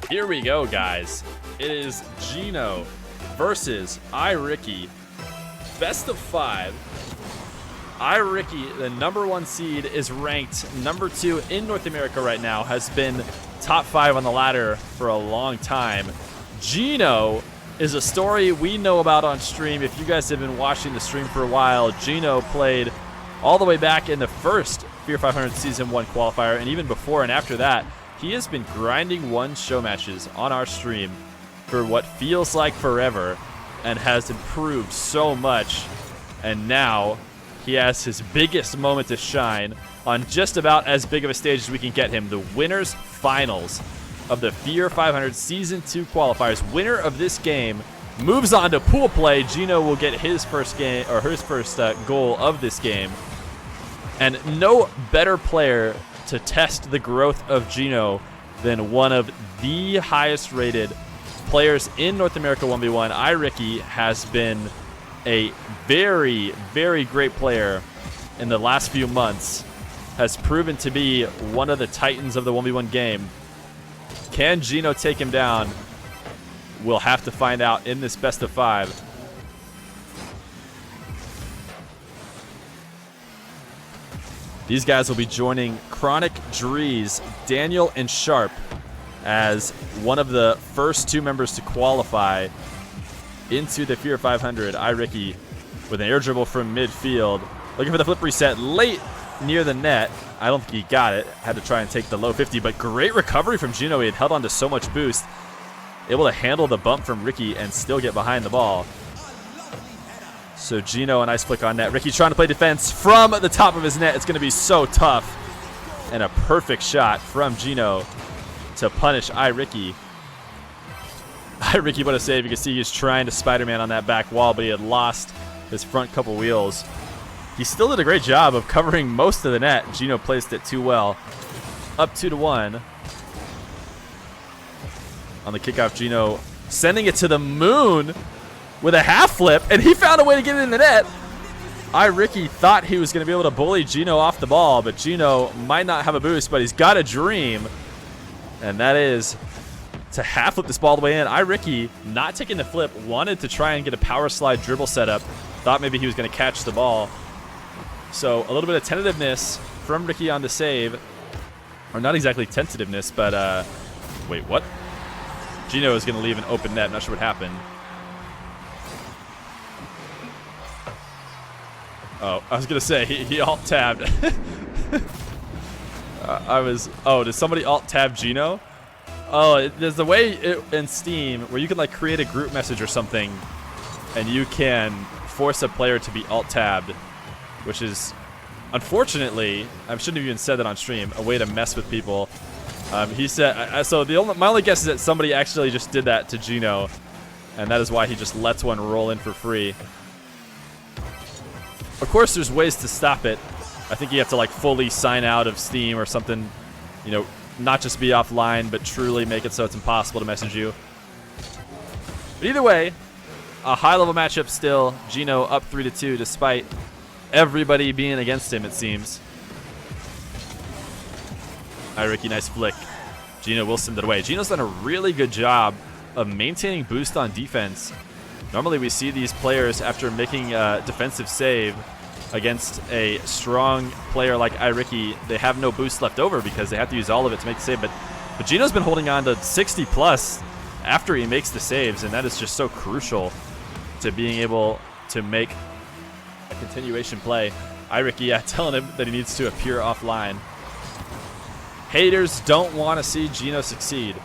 Here we go, guys. It is Gino versus iRicky. Best of 5. iRicky, the #1 seed, is ranked #2 in North America right now, has been top 5 on the ladder for a long time. Gino is a story we know about on stream. If you guys have been watching the stream for a while, Gino played all the way back in the first Feer 500 Season 1 qualifier, and even before and after that, he has been grinding one show matches on our stream for what feels like forever and has improved so much. And now he has his biggest moment to shine on just about as big of a stage as we can get him. The winners finals of the Feer 500 Season 2 qualifiers. Winner of this game moves on to pool play. Gino will get his first game, or his first goal of this game. And no better player to test the growth of Gino than one of the highest rated players in North America 1v1. iRicky has been a very, very great player in the last few months. Has proven to be one of the titans of the 1v1 game. Can Gino take him down? We'll have to find out in this best of 5. These guys will be joining Chronic, Drees, Daniel, and Sharp as one of the first 2 members to qualify into the Feer 500. iRicky with an air dribble from midfield. Looking for the flip reset late near the net. I don't think he got it. Had to try and take the low 50, but great recovery from Gino. He had held on to so much boost. Able to handle the bump from Ricky and still get behind the ball. So Gino, a nice flick on net. Ricky trying to play defense from the top of his net. It's going to be so tough. And a perfect shot from Gino to punish iRicky. iRicky, what a save. You can see he's trying to Spider-Man on that back wall, but he had lost his front couple wheels. He still did a great job of covering most of the net. Gino placed it too well. Up 2-1. On the kickoff, Gino sending it to the moon with a half flip, and he found a way to get it in the net. iRicky thought he was going to be able to bully Gino off the ball, but Gino might not have a boost, but he's got a dream, and that is to half flip this ball all the way in. iRicky, not taking the flip, wanted to try and get a power slide dribble setup. Thought maybe he was going to catch the ball. So a little bit of tentativeness from Ricky on the save. Or not exactly tentativeness, but wait, what? Gino is going to leave an open net. Not sure what happened. Oh, I was going to say, he alt-tabbed. Did somebody alt-tab Gino? Oh, there's a way in Steam where you can like create a group message or something, and you can force a player to be alt-tabbed, which is, unfortunately, I shouldn't have even said that on stream, a way to mess with people. He said, so my only guess is that somebody actually just did that to Gino, and that is why he just lets one roll in for free. Of course, there's ways to stop it. I think you have to like fully sign out of Steam or something, you know, not just be offline, but truly make it so it's impossible to message you. But either way, a high-level matchup still. Gino up 3-2 despite everybody being against him, it seems. iRicky, nice flick. Gino will send it away. Gino's done a really good job of maintaining boost on defense. Normally we see these players, after making a defensive save against a strong player like iRicky, they have no boost left over because they have to use all of it to make the save. But Gino's been holding on to 60+ after he makes the saves, and that is just so crucial to being able to make a continuation play. iRicky, yeah, telling him that he needs to appear offline. Haters don't want to see Gino succeed.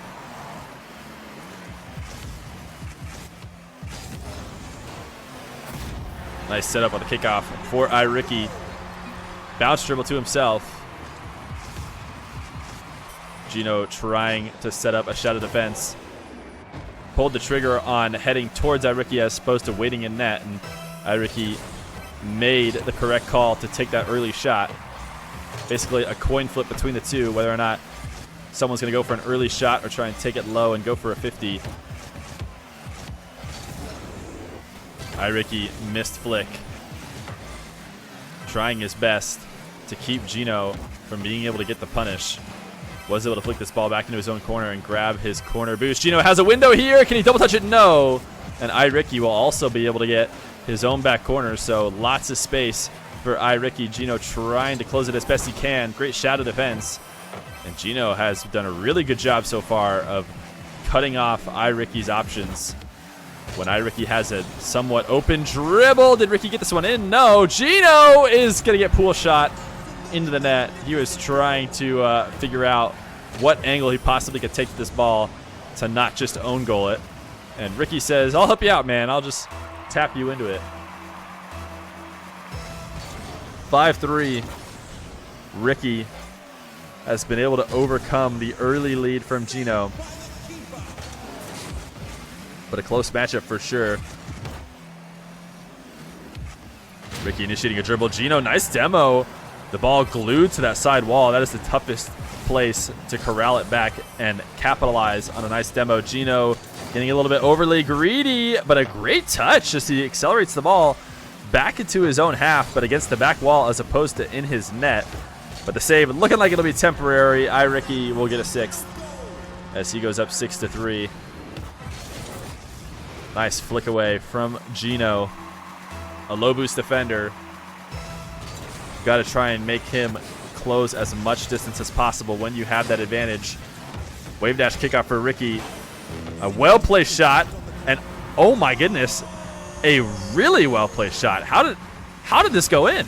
Nice setup on the kickoff for iRicky. Bounce dribble to himself. Gino trying to set up a shot of defense. Pulled the trigger on heading towards iRicky as opposed to waiting in net, and iRicky made the correct call to take that early shot. Basically a coin flip between the two, whether or not someone's going to go for an early shot or try and take it low and go for a 50. iRicky missed flick. Trying his best to keep Gino from being able to get the punish. Was able to flick this ball back into his own corner and grab his corner boost. Gino has a window here. Can he double touch it? No. And iRicky will also be able to get his own back corner, so lots of space for iRicky. Gino trying to close it as best he can. Great shadow defense. And Gino has done a really good job so far of cutting off iRicky's options. When iRicky has a somewhat open dribble, did Ricky get this one in? No. Gino is going to get pool shot into the net. He was trying to figure out what angle he possibly could take to this ball to not just own goal it. And Ricky says, I'll help you out, man. I'll just tap you into it. 5-3. Ricky has been able to overcome the early lead from Gino. But a close matchup for sure. Ricky initiating a dribble. Gino, nice demo. The ball glued to that side wall. That is the toughest place to corral it back and capitalize on a nice demo. Gino getting a little bit overly greedy, but a great touch as he accelerates the ball back into his own half, but against the back wall as opposed to in his net. But the save looking like it'll be temporary. iRicky will get a 6th as he goes up 6-3. Nice flick away from Gino. A low boost defender. Got to try and make him close as much distance as possible when you have that advantage. Wave dash kickoff for Ricky. A well-placed shot, and oh my goodness, a really well-placed shot. How did this go in?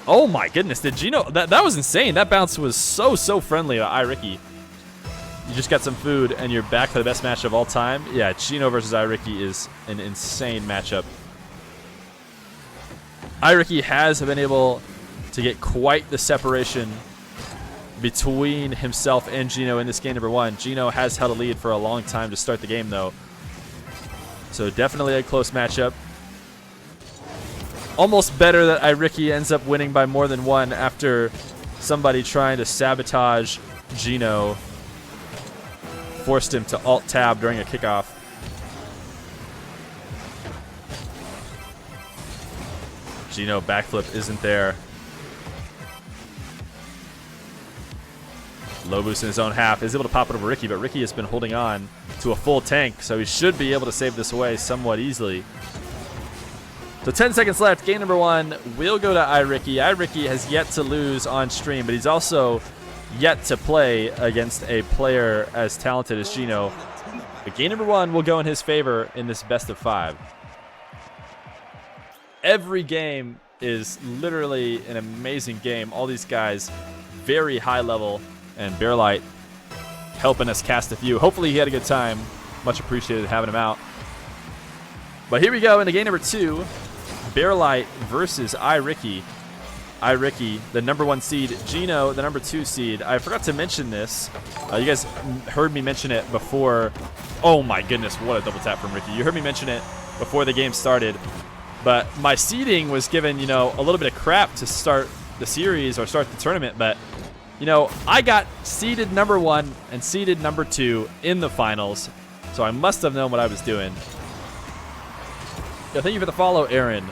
Oh my goodness, did Gino, that was insane. That bounce was so friendly to iRicky. You just got some food and you're back for the best match of all time. Yeah, Gino versus iRicky is an insane matchup. iRicky has been able to get quite the separation between himself and Gino in this game number 1. Gino has held a lead for a long time to start the game, though. So definitely a close matchup. Almost better that iRicky ends up winning by more than 1 after somebody trying to sabotage Gino forced him to alt-tab during a kickoff. Gino backflip isn't there. Low boost in his own half. Is able to pop it over Ricky, but Ricky has been holding on to a full tank, so he should be able to save this away somewhat easily. So 10 seconds left. Game number 1 will go to iRicky. iRicky has yet to lose on stream, but he's also yet to play against a player as talented as Gino. But game number 1 will go in his favor in this best of 5. Every game is literally an amazing game. All these guys very high level, and Bearlight helping us cast a few. Hopefully he had a good time. Much appreciated having him out. But here we go into game number 2. Bearlight versus iRicky. iRicky, the number 1 seed. Gino, the number 2 seed. I forgot to mention this. You guys heard me mention it before. Oh my goodness, what a double tap from Ricky. You heard me mention it before the game started. But my seeding was given, you know, a little bit of crap to start the series or start the tournament. But, you know, I got seeded number 1 and seeded number 2 in the finals. So I must have known what I was doing. Yeah, thank you for the follow, Aaron.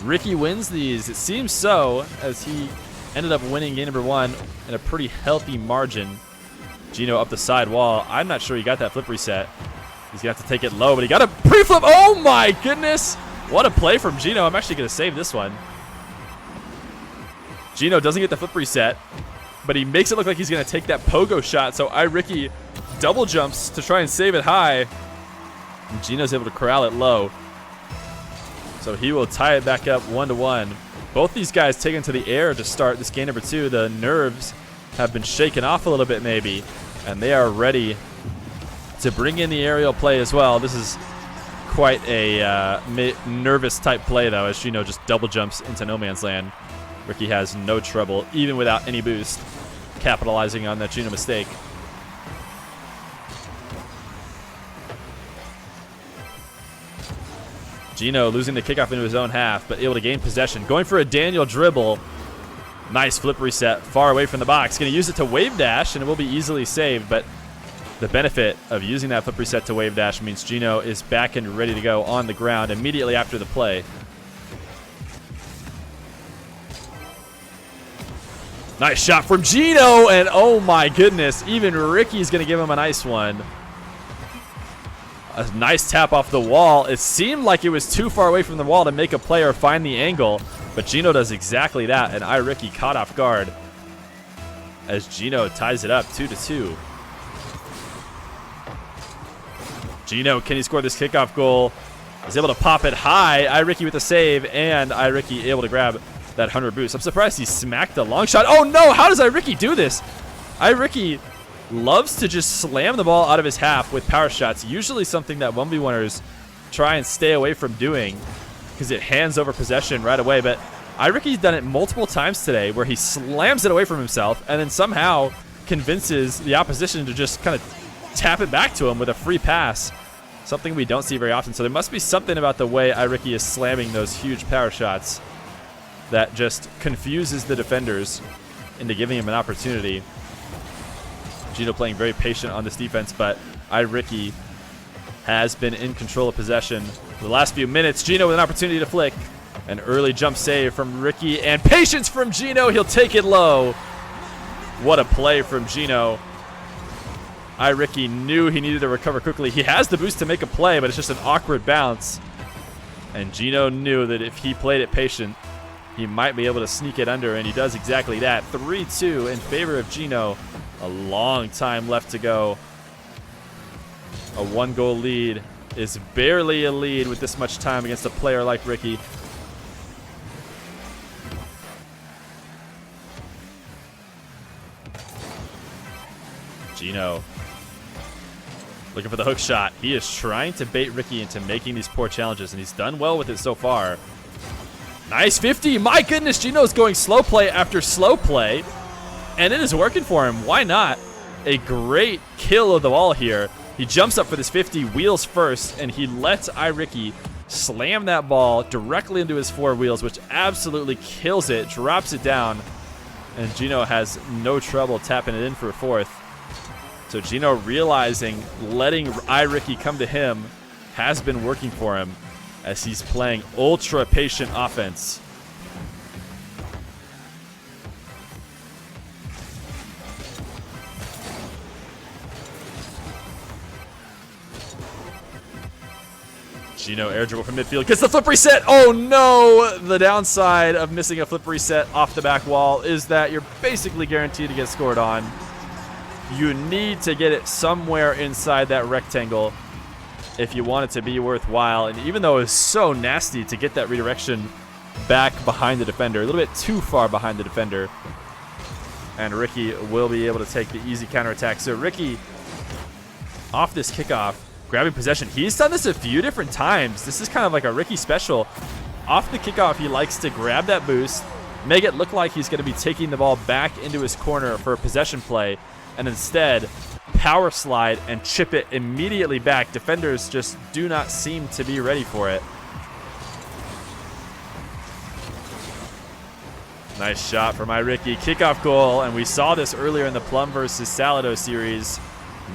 Ricky wins these. It seems so, as he ended up winning game number 1 in a pretty healthy margin. Gino up the side wall. I'm not sure he got that flip reset. He's going to have to take it low, but he got a pre-flip. Oh, my goodness. What a play from Gino. I'm actually going to save this one. Gino doesn't get the flip reset, but he makes it look like he's going to take that pogo shot. So iRicky double jumps to try and save it high. And Gino's able to corral it low. So he will tie it back up 1-1. Both these guys taken to the air to start this game number 2. The nerves have been shaken off a little bit maybe, and they are ready to bring in the aerial play as well. This is quite a nervous type play though, as Gino just double jumps into no man's land. Ricky has no trouble, even without any boost, capitalizing on that Gino mistake. Gino losing the kickoff into his own half, but able to gain possession. Going for a Daniel dribble. Nice flip reset, far away from the box. Going to use it to wave dash, and it will be easily saved, but the benefit of using that flip reset to wave dash means Gino is back and ready to go on the ground immediately after the play. Nice shot from Gino, and oh my goodness, even Ricky's going to give him a nice one. A nice tap off the wall. It seemed like it was too far away from the wall to make a play or find the angle, but Gino does exactly that, and iRicky caught off guard as Gino ties it up 2-2. Gino, can he score this kickoff goal? He's able to pop it high. iRicky with the save, and iRicky able to grab that 100 boost. I'm surprised he smacked the long shot. Oh no, how does iRicky do this? iRicky loves to just slam the ball out of his half with power shots, usually something that 1v1ers try and stay away from doing because it hands over possession right away. But iRicky's done it multiple times today where he slams it away from himself and then somehow convinces the opposition to just kind of tap it back to him with a free pass. Something we don't see very often. So there must be something about the way iRicky is slamming those huge power shots that just confuses the defenders into giving him an opportunity. Gino playing very patient on this defense, but iRicky has been in control of possession for the last few minutes. Gino with an opportunity to flick. An early jump save from Ricky, and patience from Gino. He'll take it low. What a play from Gino. iRicky knew he needed to recover quickly. He has the boost to make a play, but it's just an awkward bounce. And Gino knew that if he played it patient, he might be able to sneak it under, and he does exactly that. 3-2 in favor of Gino. A long time left to go. A 1-goal lead is barely a lead with this much time against a player like Ricky. Gino looking for the hook shot. He is trying to bait Ricky into making these poor challenges, and he's done well with it so far. Nice 50. My goodness, Gino's going slow play after slow play, and it is working for him. Why not? A great kill of the ball here. He jumps up for this 50, wheels first, and he lets iRicky slam that ball directly into his four wheels, which absolutely kills it, drops it down, and Gino has no trouble tapping it in for a fourth. So Gino realizing letting iRicky come to him has been working for him as he's playing ultra patient offense. Gino air dribble from midfield, gets the flip reset. Oh no! The downside of missing a flip reset off the back wall is that you're basically guaranteed to get scored on. You need to get it somewhere inside that rectangle if you want it to be worthwhile. And even though it's so nasty to get that redirection back behind the defender, a little bit too far behind the defender, and Ricky will be able to take the easy counterattack. So Ricky, off this kickoff, grabbing possession. He's done this a few different times. This is kind of like a Ricky special. Off the kickoff, he likes to grab that boost, make it look like he's going to be taking the ball back into his corner for a possession play, and instead power slide and chip it immediately back. Defenders just do not seem to be ready for it. Nice shot from iRicky. Kickoff goal, and we saw this earlier in the Plum versus Salado series.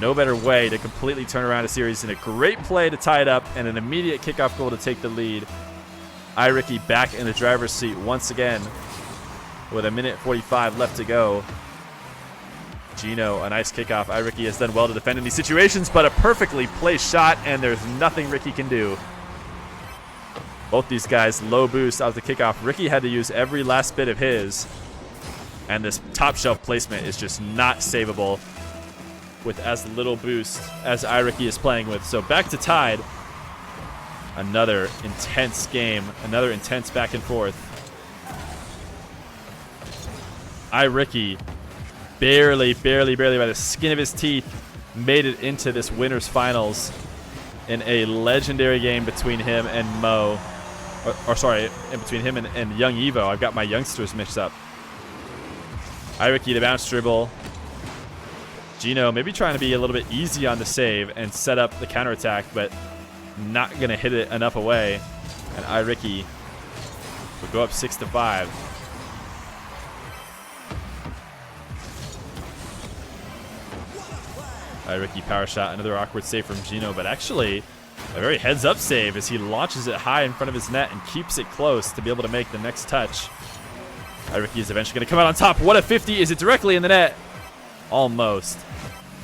No better way to completely turn around a series, and a great play to tie it up and an immediate kickoff goal to take the lead. iRicky back in the driver's seat once again with 1:45 left to go. Gino, a nice kickoff. iRicky has done well to defend in these situations, but a perfectly placed shot, and there's nothing Ricky can do. Both these guys low boost out of the kickoff. Ricky had to use every last bit of his, and this top shelf placement is just not savable with as little boost as iRicky is playing with. So back to tied. Another intense game, another intense back and forth. iRicky barely by the skin of his teeth made it into this winners finals in a legendary game between him and Mo. Or sorry, in between him and Young Evo. I've got my youngsters mixed up. iRicky, the bounce dribble. Gino maybe trying to be a little bit easy on the save and set up the counterattack, but not going to hit it enough away. And iRicky will go up 6-5. iRicky power shot, another awkward save from Gino, but actually a very heads-up save as he launches it high in front of his net and keeps it close to be able to make the next touch. iRicky is eventually going to come out on top. What a 50. Is it directly in the net? Almost.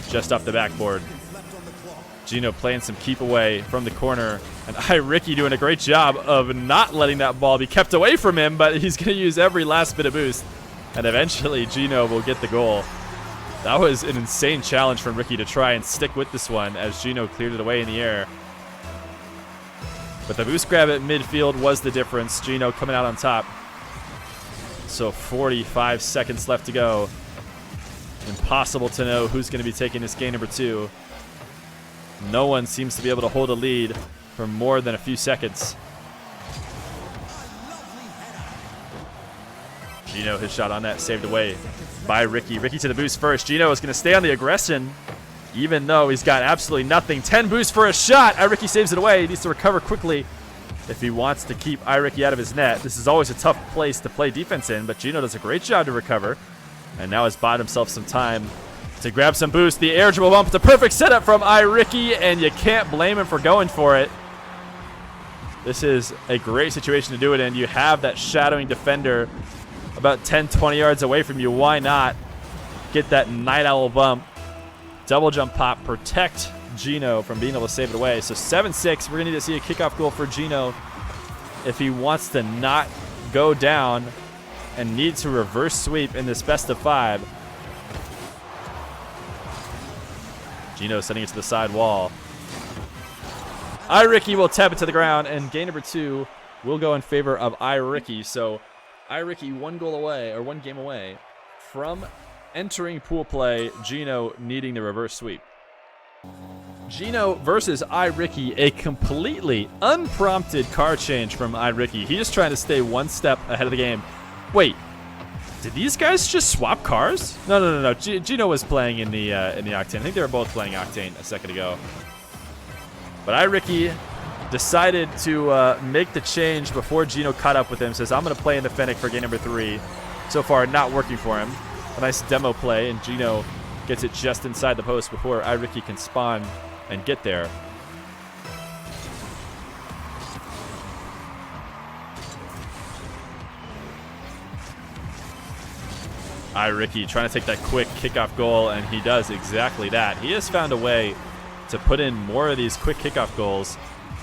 Just off the backboard. Gino playing some keep away from the corner. And iRicky doing a great job of not letting that ball be kept away from him, but he's going to use every last bit of boost. And eventually Gino will get the goal. That was an insane challenge from Ricky to try and stick with this one as Gino cleared it away in the air. But the boost grab at midfield was the difference. Gino coming out on top. So 45 seconds left to go. Impossible to know who's going to be taking this game number 2. No one seems to be able to hold a lead for more than a few seconds. Gino, his shot on that, saved away by Ricky. Ricky to the boost first. Gino is going to stay on the aggression, even though he's got absolutely nothing. 10 boosts for a shot. iRicky saves it away. He needs to recover quickly if he wants to keep iRicky out of his net. This is always a tough place to play defense in, but Gino does a great job to recover. And now has bought himself some time to grab some boost. The air dribble bump. It's a perfect setup from iRicky, and you can't blame him for going for it. This is a great situation to do it in. You have that shadowing defender about 10, 20 yards away from you. Why not get that night owl bump? Double jump pop. Protect Gino from being able to save it away. So 7-6. We're going to need to see a kickoff goal for Gino if he wants to not go down and need to reverse sweep in this best of 5. Gino sending it to the side wall. iRicky will tap it to the ground, and game number 2 will go in favor of iRicky. So iRicky one game away from entering pool play. Gino needing the reverse sweep. Gino versus iRicky, a completely unprompted card change from iRicky. He's just trying to stay one step ahead of the game. Wait, did these guys just swap cars? No. Gino was playing in the Octane. I think they were both playing Octane a second ago. But iRicky decided to make the change before Gino caught up with him. Says, I'm going to play in the Fennec for game number 3. So far, not working for him. A nice demo play, and Gino gets it just inside the post before iRicky can spawn and get there. iRicky trying to take that quick kickoff goal, and he does exactly that. He has found a way to put in more of these quick kickoff goals,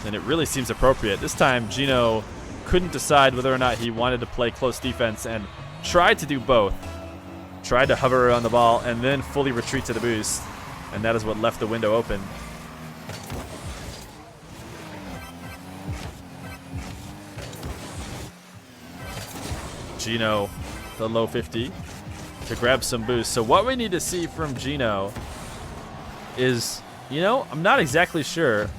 and it really seems appropriate. This time, Gino couldn't decide whether or not he wanted to play close defense and tried to do both. Tried to hover around the ball and then fully retreat to the boost, and that is what left the window open. Gino, the low 50. To grab some boost. So what we need to see from Gino is, I'm not exactly sure.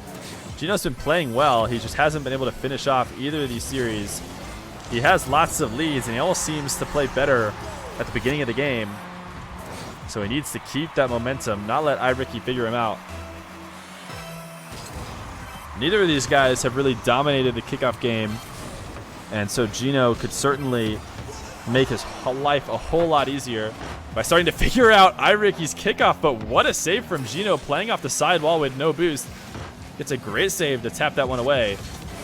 Gino's been playing well. He just hasn't been able to finish off either of these series. He has lots of leads, and he almost seems to play better at the beginning of the game. So he needs to keep that momentum, not let iRicky figure him out. Neither of these guys have really dominated the kickoff game, and so Gino could certainly make his life a whole lot easier by starting to figure out iRicky's kickoff. But what a save from Gino, playing off the sidewall with no boost. Gets a great save to tap that one away.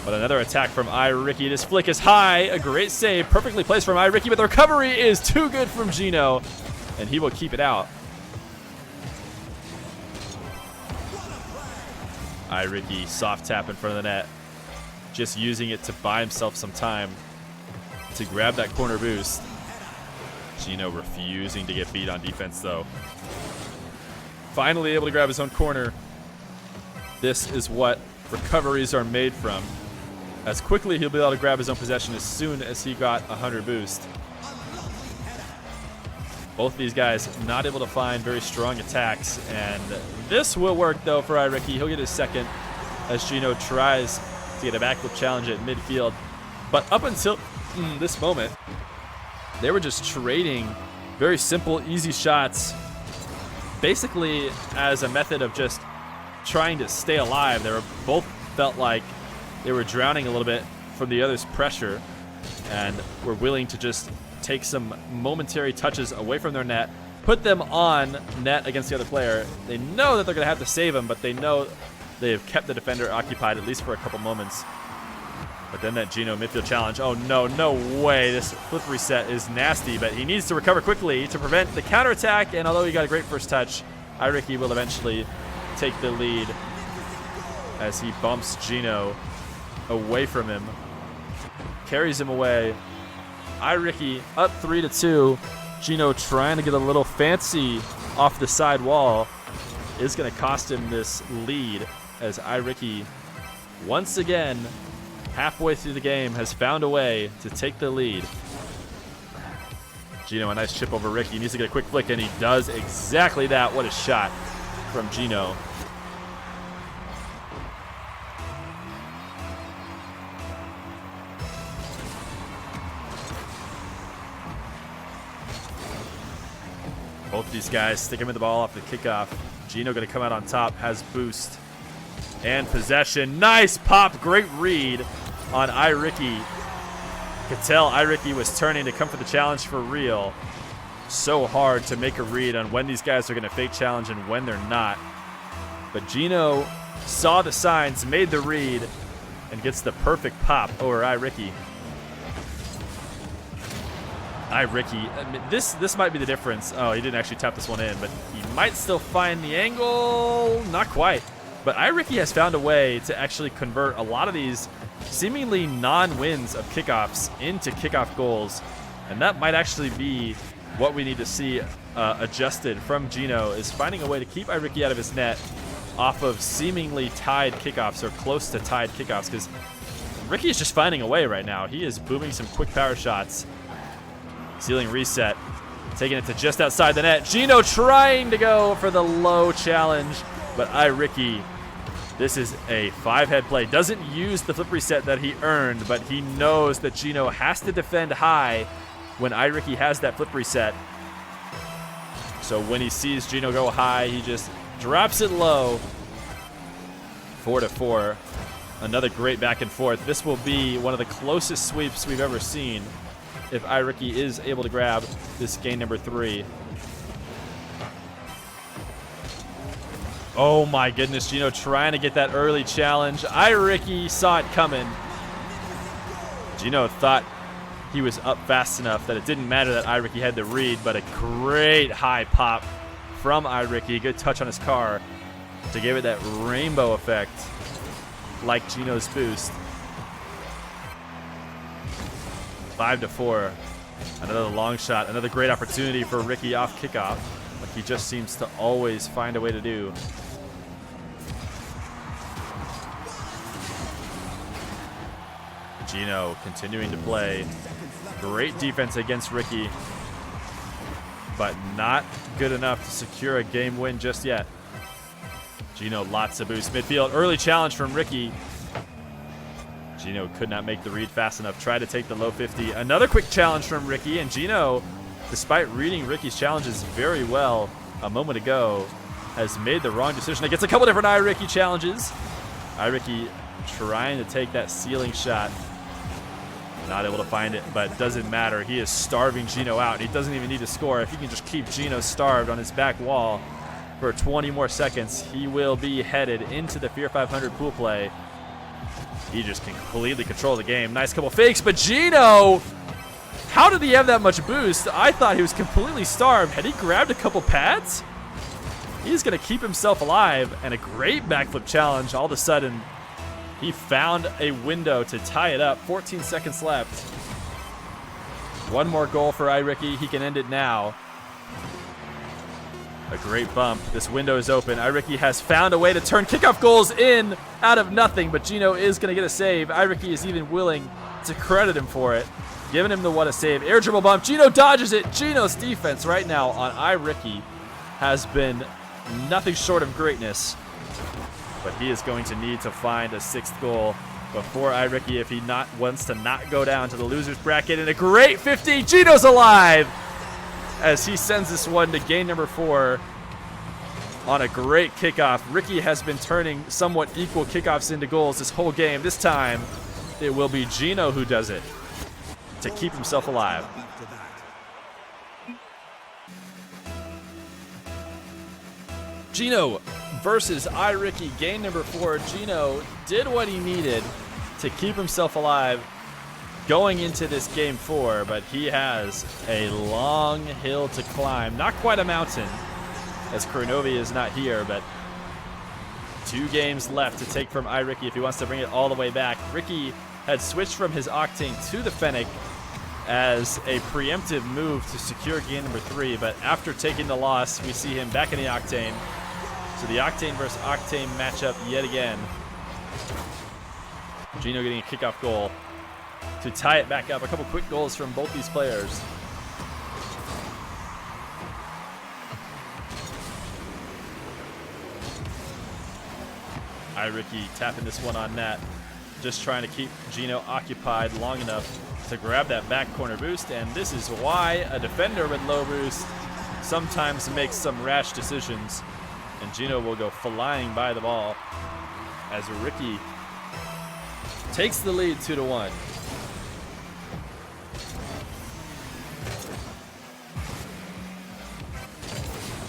But another attack from iRicky. This flick is high. A great save, perfectly placed from iRicky, but the recovery is too good from Gino, and he will keep it out. iRicky soft tap in front of the net, just using it to buy himself some time to grab that corner boost. Gino refusing to get beat on defense, though. Finally able to grab his own corner. This is what recoveries are made from. As quickly he'll be able to grab his own possession as soon as he got 100 boost. Both these guys not able to find very strong attacks, and this will work though for iRicky. He'll get his second as Gino tries to get a backflip challenge at midfield. But up until this moment, they were just trading very simple, easy shots, basically as a method of just trying to stay alive. They were both felt like they were drowning a little bit from the other's pressure, and were willing to just take some momentary touches away from their net, put them on net against the other player. They know that they're going to have to save him, but they know they have kept the defender occupied at least for a couple moments. But then that Gino midfield challenge. Oh, no, no way. This flip reset is nasty, but he needs to recover quickly to prevent the counterattack. And although he got a great first touch, iRicky will eventually take the lead as he bumps Gino away from him. Carries him away. iRicky up 3-2. Gino trying to get a little fancy off the side wall is going to cost him this lead as iRicky once again halfway through the game has found a way to take the lead. Gino, a nice chip over Ricky. He needs to get a quick flick, and he does exactly that. What a shot from Gino. Both of these guys stick him in the ball off the kickoff. Gino going to come out on top, has boost and possession. Nice pop, great read on iRicky. Could tell iRicky was turning to come for the challenge for real. So hard to make a read on when these guys are going to fake challenge and when they're not. But Gino saw the signs, made the read, and gets the perfect pop over iRicky. iRicky, I mean, this might be the difference. Oh, he didn't actually tap this one in, but he might still find the angle. Not quite. But iRicky has found a way to actually convert a lot of these seemingly non-wins of kickoffs into kickoff goals. And that might actually be what we need to see adjusted from Gino, is finding a way to keep iRicky out of his net off of seemingly tied kickoffs or close to tied kickoffs, because Ricky is just finding a way right now. He is booming some quick power shots. Ceiling reset, taking it to just outside the net. Gino trying to go for the low challenge, but iRicky, this is a 5-head play. Doesn't use the flip reset that he earned, but he knows that Gino has to defend high when iRicky has that flip reset. So when he sees Gino go high, he just drops it low. 4-4. Another great back and forth. This will be one of the closest sweeps we've ever seen if iRicky is able to grab this game number 3. Oh my goodness, Gino trying to get that early challenge. iRicky saw it coming. Gino thought he was up fast enough that it didn't matter that iRicky had the read, but a great high pop from iRicky. Good touch on his car to give it that rainbow effect like Gino's boost. 5-4. Another long shot. Another great opportunity for Ricky off kickoff, like he just seems to always find a way to do. Gino continuing to play. Great defense against Ricky, but not good enough to secure a game win just yet. Gino, lots of boost. Midfield, early challenge from Ricky. Gino could not make the read fast enough. Tried to take the low 50. Another quick challenge from Ricky, and Gino, despite reading Ricky's challenges very well a moment ago, has made the wrong decision. It gets a couple different iRicky challenges. iRicky trying to take that ceiling shot. Not able to find it, but doesn't matter. He is starving Gino out. He doesn't even need to score. If he can just keep Gino starved on his back wall for 20 more seconds, he will be headed into the Feer 500 pool play. He just can completely control the game. Nice couple fakes, but Gino, how did he have that much boost? I thought he was completely starved. Had he grabbed a couple pads? He's going to keep himself alive, and a great backflip challenge. All of a sudden, he found a window to tie it up. 14 seconds left. One more goal for iRicky. He can end it now. A great bump. This window is open. iRicky has found a way to turn kickoff goals in out of nothing, but Gino is going to get a save. iRicky is even willing to credit him for it, giving him the what a save. Air dribble bump. Gino dodges it. Gino's defense right now on iRicky has been nothing short of greatness, but he is going to need to find a 6th goal before iRicky, if he wants to not go down to the loser's bracket. And a great 50. Gino's alive as he sends this one to game number 4 on a great kickoff. Ricky has been turning somewhat equal kickoffs into goals this whole game. This time, it will be Gino who does it to keep himself alive. Gino versus iRicky, game number 4. Gino did what he needed to keep himself alive going into this game 4, but he has a long hill to climb. Not quite a mountain, as Kronovi is not here, but 2 games left to take from iRicky if he wants to bring it all the way back. Ricky had switched from his Octane to the Fennec as a preemptive move to secure game number 3, but after taking the loss, we see him back in the Octane. So the Octane versus Octane matchup yet again. Gino getting a kickoff goal to tie it back up. A couple quick goals from both these players. iRicky tapping this one on net. Just trying to keep Gino occupied long enough to grab that back corner boost, and this is why a defender with low boost sometimes makes some rash decisions, and Gino will go flying by the ball as Ricky takes the lead 2-1.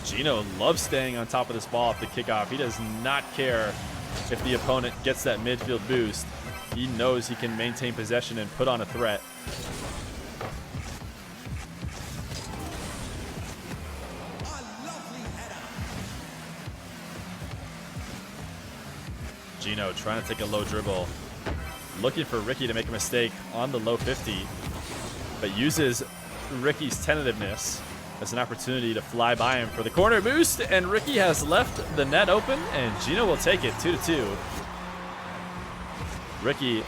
Gino loves staying on top of this ball at the kickoff. He does not care if the opponent gets that midfield boost. He knows he can maintain possession and put on a threat. Gino trying to take a low dribble. Looking for Ricky to make a mistake on the low 50, but uses Ricky's tentativeness as an opportunity to fly by him for the corner boost, and Ricky has left the net open, and Gino will take it 2-2. Ricky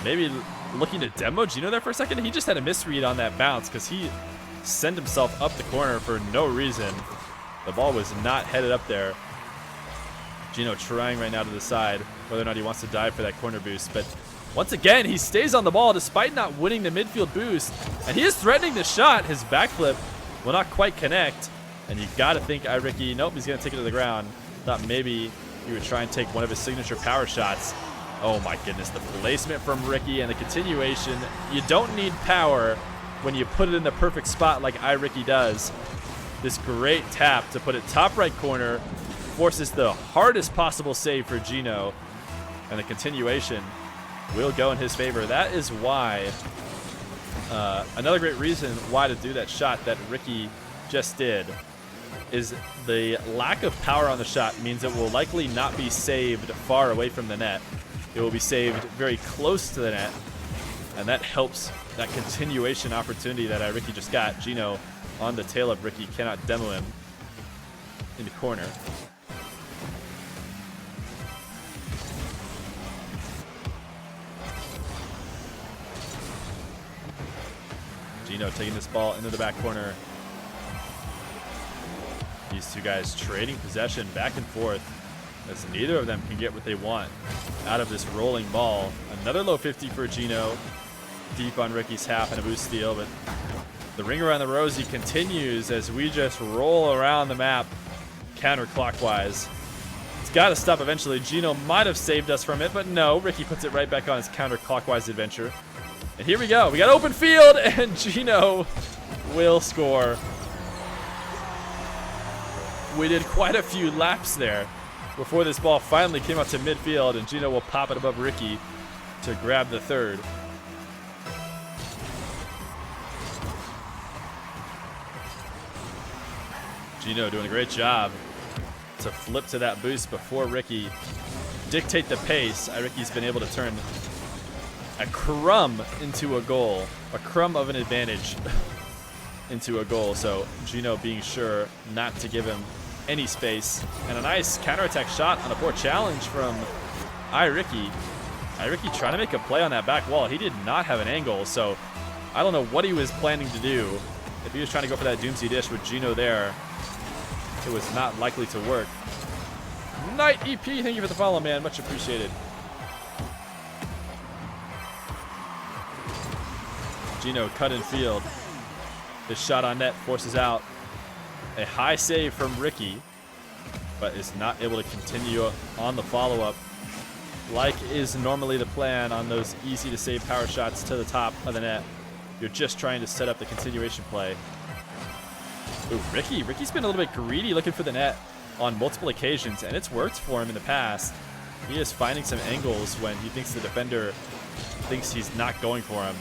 maybe looking to demo Gino there for a second. He just had a misread on that bounce because he sent himself up the corner for no reason. The ball was not headed up there. Gino trying right now to decide whether or not he wants to dive for that corner boost, but once again, he stays on the ball despite not winning the midfield boost, and he is threatening the shot. His backflip will not quite connect, and you got to think iRicky, nope, he's going to take it to the ground. Thought maybe he would try and take one of his signature power shots. Oh my goodness, the placement from Ricky and the continuation. You don't need power when you put it in the perfect spot like iRicky does. This great tap to put it top right corner forces the hardest possible save for Gino, and the continuation will go in his favor. That is why, another great reason why to do that shot that Ricky just did is the lack of power on the shot means it will likely not be saved far away from the net. It will be saved very close to the net, and that helps that continuation opportunity that iRicky just got. Gino on the tail of Ricky cannot demo him in the corner. Gino taking this ball into the back corner. These two guys trading possession back and forth as neither of them can get what they want out of this rolling ball. Another low 50 for Gino, deep on Ricky's half and a boost steal, but the ring around the rosy continues as we just roll around the map counterclockwise. It's got to stop eventually. Gino might have saved us from it, but no, Ricky puts it right back on his counterclockwise adventure. And here we go. We got open field, and Gino will score. We did quite a few laps there before this ball finally came out to midfield, and Gino will pop it above Ricky to grab the third. Gino doing a great job to flip to that boost before Ricky dictate the pace. iRicky's been able to turn a crumb into a goal, a crumb of an advantage into a goal. So Gino being sure not to give him any space, and a nice counterattack shot on a poor challenge from iRicky. iRicky trying to make a play on that back wall. He did not have an angle, so I don't know what he was planning to do. If he was trying to go for that Doomsday dish with Gino there, it was not likely to work. Knight EP, thank you for the follow, man. Much appreciated. Gino cut in field. His shot on net forces out a high save from Ricky, but is not able to continue on the follow-up like is normally the plan on those easy to save power shots to the top of the net. You're just trying to set up the continuation play. Ooh, Ricky's been a little bit greedy looking for the net on multiple occasions, and it's worked for him in the past. He is finding some angles when he thinks the defender thinks he's not going for him.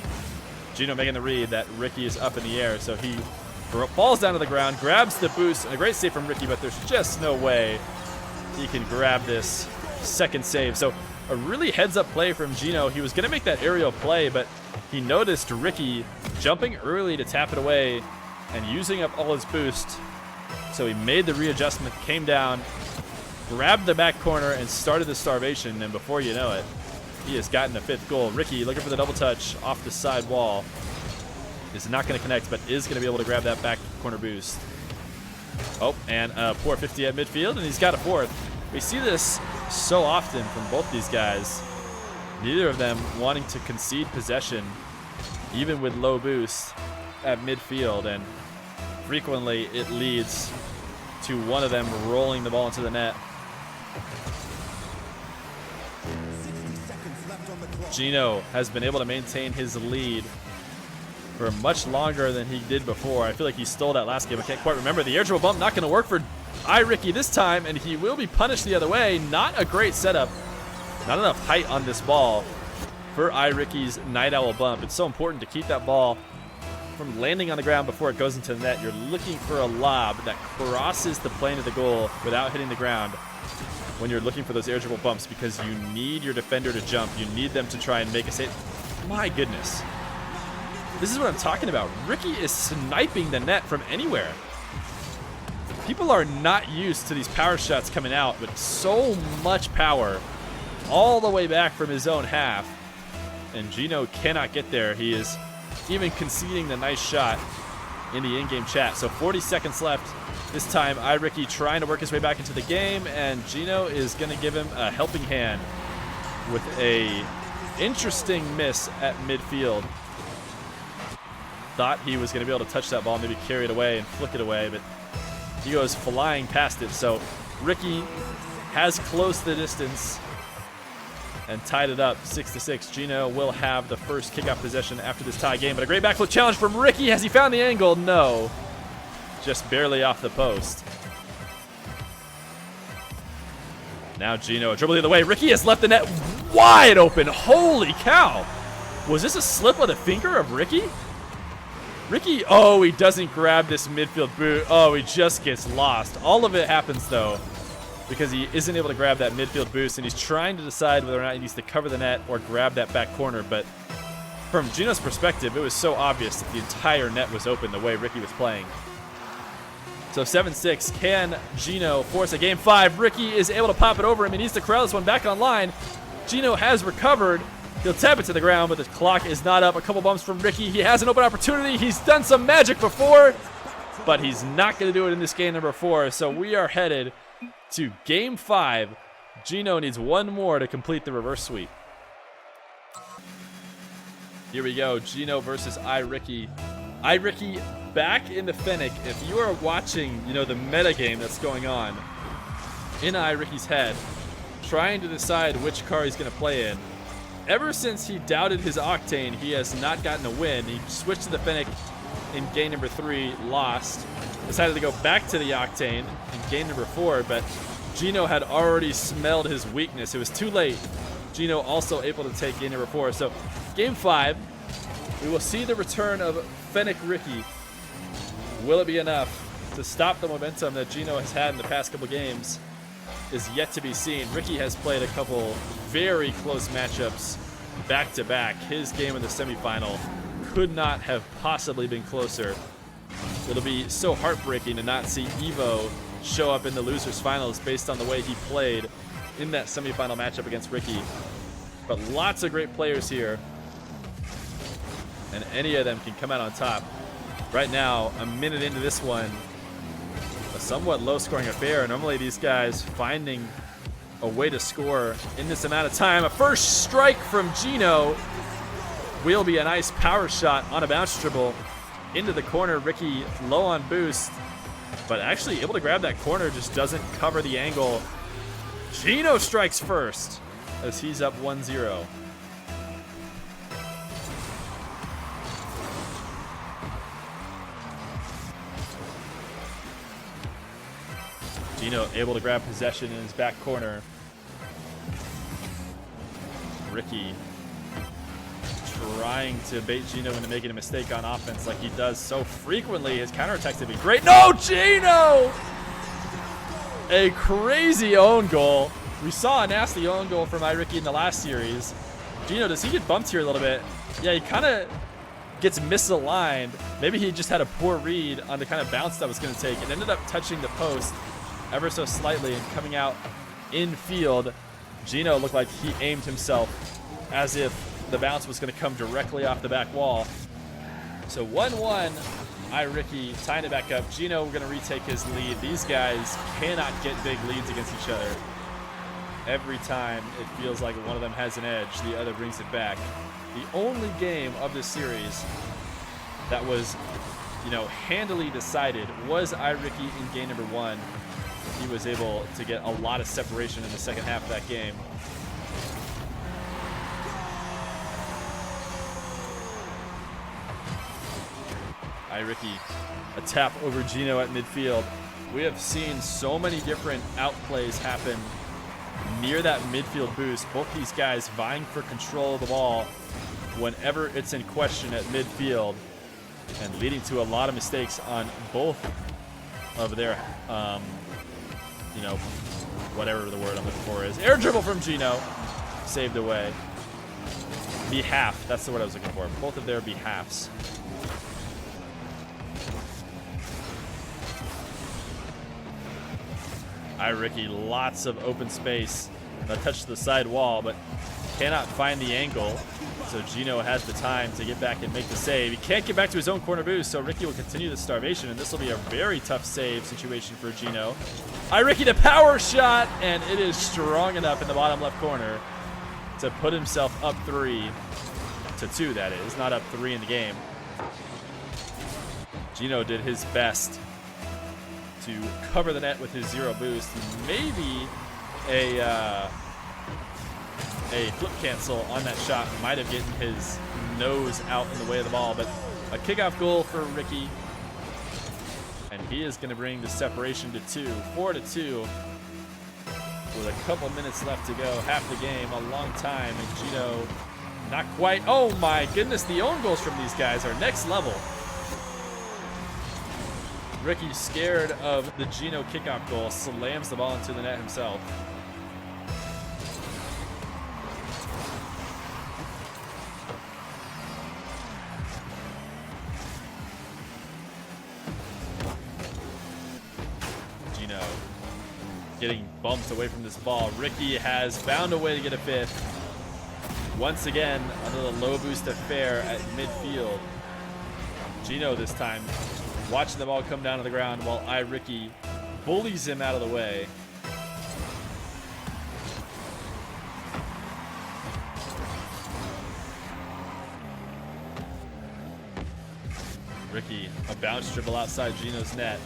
Gino making the read that Ricky is up in the air, so he falls down to the ground, grabs the boost, and a great save from Ricky, but there's just no way he can grab this second save. So a really heads-up play from Gino. He was going to make that aerial play, but he noticed Ricky jumping early to tap it away and using up all his boost. So he made the readjustment, came down, grabbed the back corner, and started the starvation. And before you know it, he has gotten a 5th goal. Ricky looking for the double touch off the side wall. Is not going to connect, but is going to be able to grab that back corner boost. Oh, and a poor 50 at midfield, and he's got a 4th. We see this so often from both these guys. Neither of them wanting to concede possession, even with low boost at midfield, and frequently it leads to one of them rolling the ball into the net. Gino has been able to maintain his lead for much longer than he did before. I feel like he stole that last game. I can't quite remember. The air dribble bump not going to work for iRicky this time, and he will be punished the other way. Not a great setup. Not enough height on this ball for iRicky's Night Owl bump. It's so important to keep that ball from landing on the ground before it goes into the net. You're looking for a lob that crosses the plane of the goal without hitting the ground when you're looking for those air dribble bumps, because you need your defender to jump. You need them to try and make a save. My goodness. This is what I'm talking about. Ricky is sniping the net from anywhere. People are not used to these power shots coming out, but so much power all the way back from his own half. And Gino cannot get there. He is even conceding the nice shot in the in-game chat. So 40 seconds left. This time, iRicky trying to work his way back into the game, and Gino is going to give him a helping hand with a interesting miss at midfield. Thought he was going to be able to touch that ball, maybe carry it away and flick it away, but he goes flying past it. So Ricky has closed the distance and tied it up 6-6. Gino will have the first kickoff possession after this tie game, but a great backflip challenge from Ricky. Has he found the angle? No. Just barely off the post. Now Gino, a dribble the other way. Ricky has left the net wide open. Holy cow. Was this a slip of the finger of Ricky? Ricky, oh, he doesn't grab this midfield boot. Oh, he just gets lost. All of it happens, though, because he isn't able to grab that midfield boost, and he's trying to decide whether or not he needs to cover the net or grab that back corner. But from Gino's perspective, it was so obvious that the entire net was open the way Ricky was playing. So 7-6. Can Gino force a game 5? Ricky is able to pop it over him. He needs to corral this one back online. Gino has recovered. He'll tap it to the ground, but the clock is not up. A couple bumps from Ricky. He has an open opportunity. He's done some magic before, but he's not going to do it in this game number 4. So we are headed to game 5. Gino needs one more to complete the reverse sweep. Here we go. Gino versus iRicky. iRicky back in the Fennec. If you are watching, the meta game that's going on in iRicky's head, trying to decide which car he's going to play in. Ever since he doubted his Octane, he has not gotten a win. He switched to the Fennec in game number 3, lost. Decided to go back to the Octane in game number 4, but Gino had already smelled his weakness. It was too late. Gino also able to take game number 4. So game 5, we will see the return of Fennec Ricky. Will it be enough to stop the momentum that Gino has had in the past couple games? Is yet to be seen. Ricky has played a couple very close matchups back to back. His game in the semifinal could not have possibly been closer. It'll be so heartbreaking to not see Evo show up in the losers finals based on the way he played in that semifinal matchup against Ricky. But lots of great players here, and any of them can come out on top. Right now, a minute into this one, a somewhat low-scoring affair. Normally these guys finding a way to score in this amount of time. A first strike from Gino will be a nice power shot on a bounce dribble into the corner. Ricky low on boost, but actually able to grab that corner, just doesn't cover the angle. Gino strikes first as he's up 1-0. Gino able to grab possession in his back corner. Ricky trying to bait Gino into making a mistake on offense like he does so frequently. His counterattacks have been great. No, Gino! A crazy own goal. We saw a nasty own goal from iRicky in the last series. Gino, does he get bumped here a little bit? Yeah, he kind of gets misaligned. Maybe he just had a poor read on the kind of bounce that was going to take. It ended up touching the post ever so slightly and coming out in field. Gino looked like he aimed himself as if the bounce was going to come directly off the back wall. So 1-1, iRicky tying it back up. Gino going to retake his lead. These guys cannot get big leads against each other. Every time it feels like one of them has an edge, the other brings it back. The only game of this series that was, handily decided was iRicky in game number 1. He was able to get a lot of separation in the second half of that game. iRicky, a tap over Gino at midfield. We have seen so many different outplays happen near that midfield boost. Both these guys vying for control of the ball whenever it's in question at midfield, and leading to a lot of mistakes on both of their, whatever the word I'm looking for is. Air dribble from Gino, saved away. Behalf, that's the word I was looking for. Both of their behalfs. iRicky, lots of open space. That touched the side wall, but cannot find the angle. So Gino has the time to get back and make the save. He can't get back to his own corner boost, so Ricky will continue the starvation, and this will be a very tough save situation for Gino. iRicky, the power shot, and it is strong enough in the bottom left corner to put himself up 3-2, that is, not up 3 in the game. Gino did his best to cover the net with his 0 boost. Maybe a flip cancel on that shot might have gotten his nose out in the way of the ball, but a kickoff goal for Ricky, and he is going to bring the separation to 4-2 with a couple minutes left to go. Half the game, a long time, and Gino not quite. Oh my goodness, the own goals from these guys are next level. Ricky, scared of the Gino kickoff goal, slams the ball into the net himself. Gino getting bumped away from this ball. Ricky has found a way to get a fifth. Once again, under the low boost of Feer at midfield. Gino this time watching the ball come down to the ground while iRicky bullies him out of the way. Ricky, a bounce dribble outside Gino's net.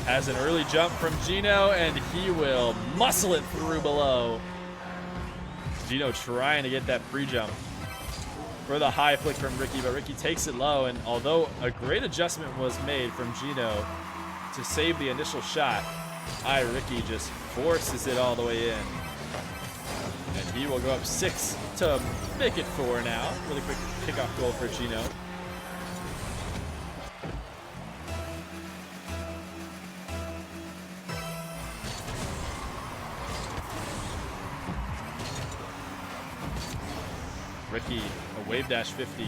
Has an early jump from Gino, and he will muscle it through below. Gino trying to get that free jump for the high flick from Ricky, but Ricky takes it low, and although a great adjustment was made from Gino to save the initial shot, iRicky just forces it all the way in. And he will go up 6 to make it 4 now. Really quick kickoff goal for Gino. Ricky, a wave dash 50.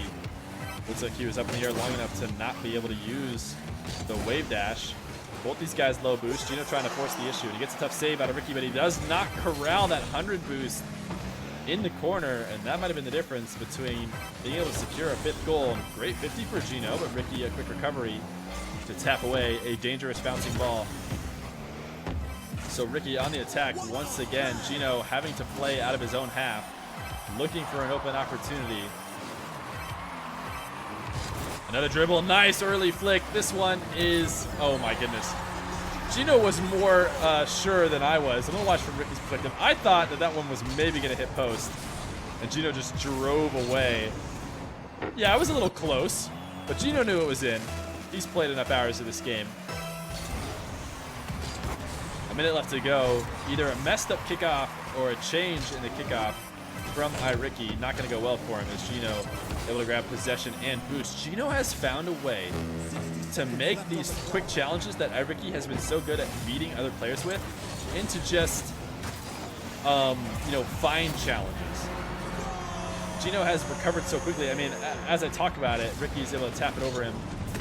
Looks like he was up in the air long enough to not be able to use the wave dash. Both these guys low boost. Gino trying to force the issue. He gets a tough save out of Ricky, but he does not corral that 100 boost in the corner, and that might have been the difference between being able to secure a 5th goal. Great 50 for Gino, but Ricky a quick recovery to tap away a dangerous bouncing ball. So Ricky on the attack once again. Gino having to play out of his own half, looking for an open opportunity. Another dribble, nice early flick. This one is, oh my goodness. Gino was more sure than I was. I'm gonna watch from Ricky's perspective. I thought that one was maybe gonna hit post, and Gino just drove away. Yeah, I was a little close, but Gino knew it was in. He's played enough hours of this game. A minute left to go. Either a messed up kickoff or a change in the kickoff from iRicky. Not going to go well for him as Gino able to grab possession and boost. Gino has found a way to make these quick challenges that iRicky has been so good at beating other players with into just, you know, fine challenges. Gino has recovered so quickly. I mean, as I talk about it, Ricky is able to tap it over him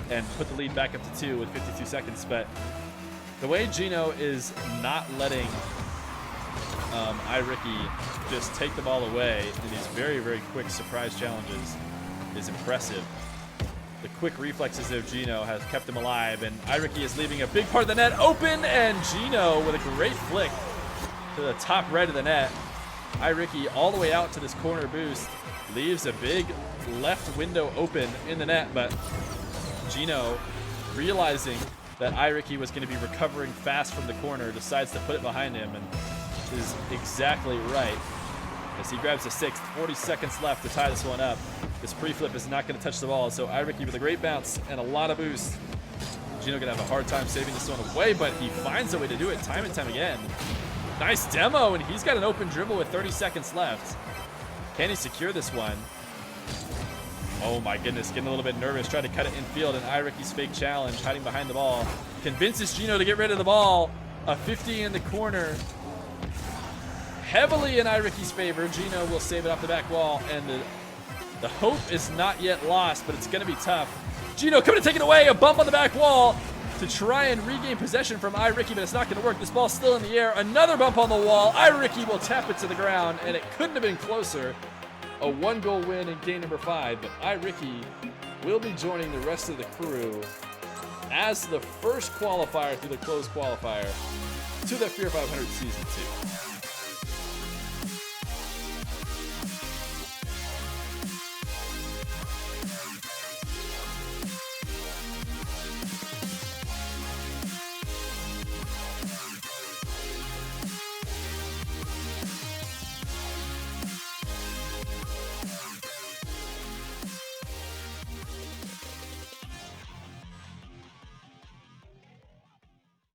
and put the lead back up to 2 with 52 seconds. But the way Gino is not letting iRicky just take the ball away in these very, very quick surprise challenges is impressive. The quick reflexes of Gino has kept him alive, and iRicky is leaving a big part of the net open, and Gino with a great flick to the top right of the net. iRicky all the way out to this corner boost, leaves a big left window open in the net, but Gino, realizing that iRicky was going to be recovering fast from the corner, decides to put it behind him, and is exactly right as he grabs a 6th. 40 seconds left to tie this one up. This pre-flip is not going to touch the ball, so iRicky with a great bounce and a lot of boost. Gino going to have a hard time saving this one away, but he finds a way to do it time and time again. Nice demo, and he's got an open dribble with 30 seconds left. Can he secure this one? Oh my goodness, getting a little bit nervous, trying to cut it infield, and iRicky's fake challenge, hiding behind the ball, convinces Gino to get rid of the ball. A 50 in the corner. Heavily in iRicky's favor. Gino will save it off the back wall, and the hope is not yet lost, but it's going to be tough. Gino coming to take it away, a bump on the back wall to try and regain possession from iRicky, but it's not going to work. This ball's still in the air. Another bump on the wall. iRicky will tap it to the ground, and it couldn't have been closer. A 1-goal win in game number 5, but iRicky will be joining the rest of the crew as the first qualifier through the closed qualifier to the Feer 500 Season 2.